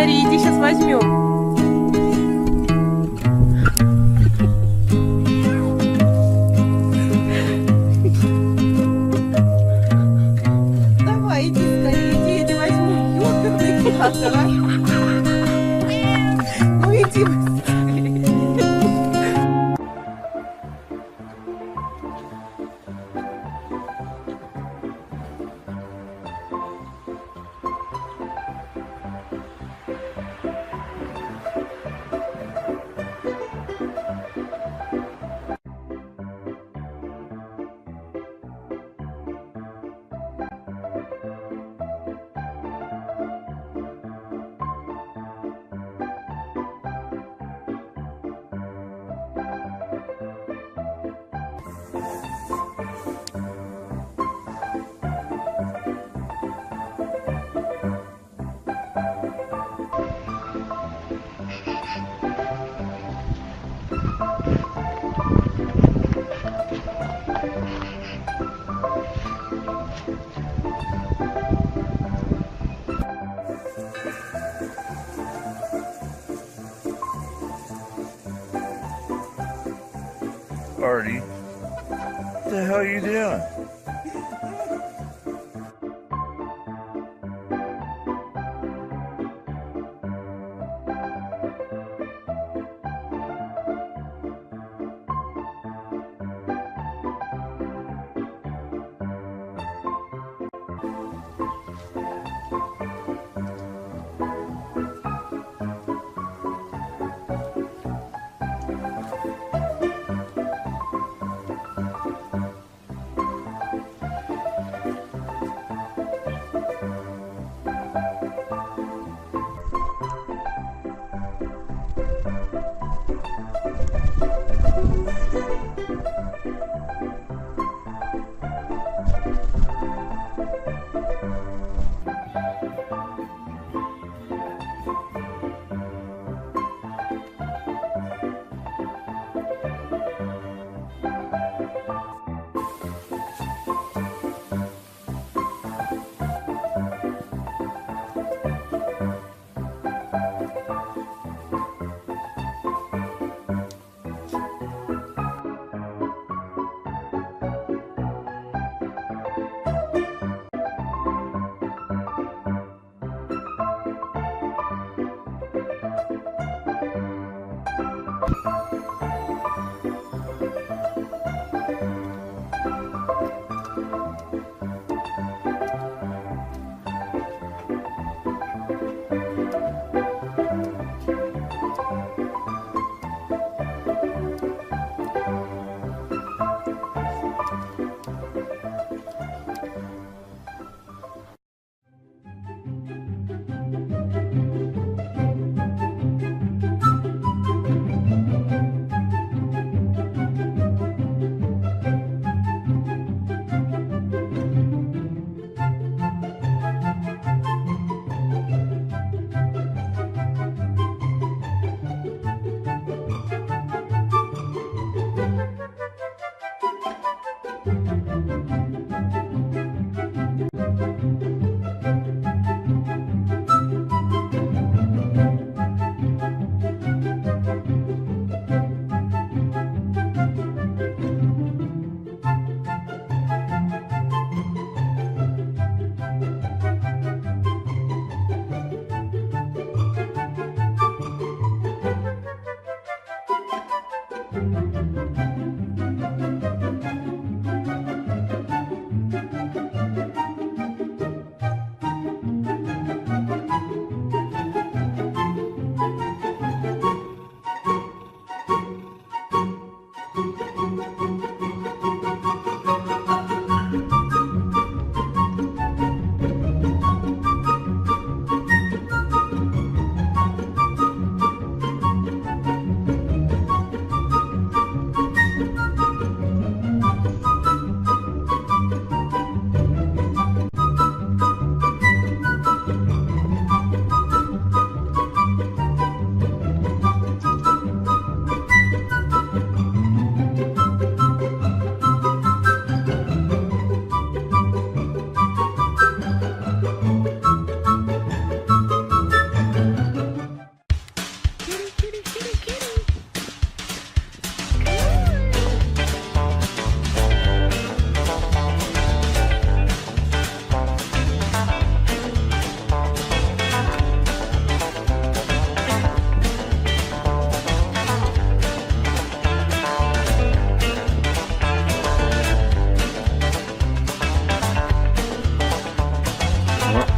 Дарья, иди сейчас возьмем. Давай, иди скорее, иди возьму. Ёперный театр, а? Ну иди быстрее. Artie, what the hell are you doing?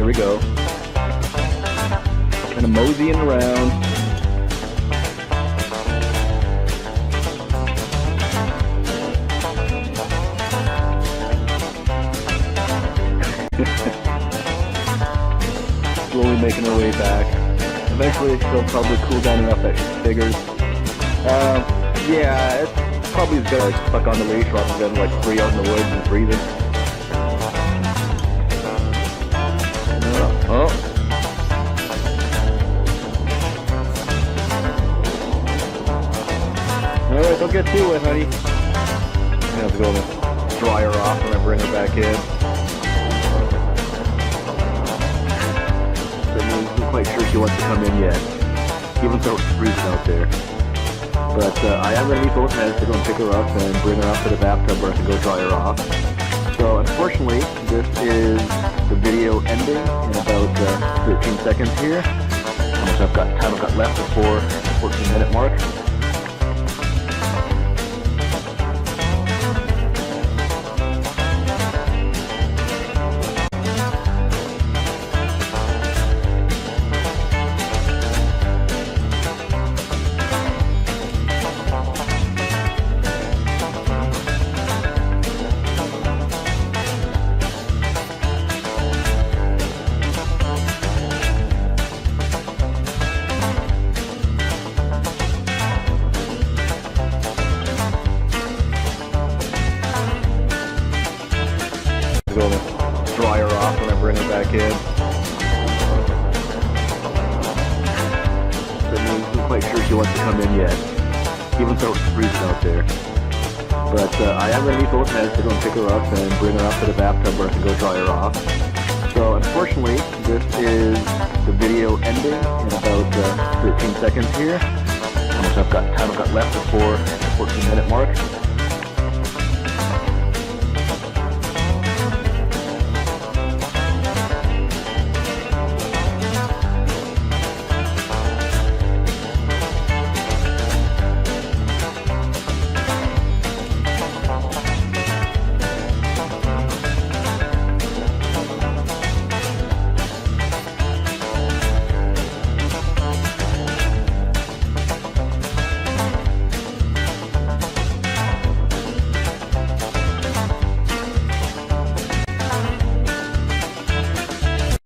here we go. Kind of moseying around. Slowly making our way back. Eventually she'll probably cool down enough that she figures. Yeah, it's probably better like stuck on the leash rather than like free out in the woods and breathing. Oh. Alright, don't get too wet, honey. I'm gonna have to go and dry her off when I bring her back in. I'm not quite sure she wants to come in yet, even though it's freezing out there. But I am going to need both hands to go and pick her up and bring her up to the bathtub where I can go dry her off. So unfortunately, this is the video ending in about 13 seconds here. How much time I've got left before the 14-minute mark. Go and dry her off when I bring her back in. I'm not quite sure she wants to come in yet, even though it's freezing out there. But I am going to need both hands to go and pick her up and bring her up to the bathtub where I can go dry her off. So unfortunately, this is the video ending in about 13 seconds here. How much time I've got left before the 14-minute mark.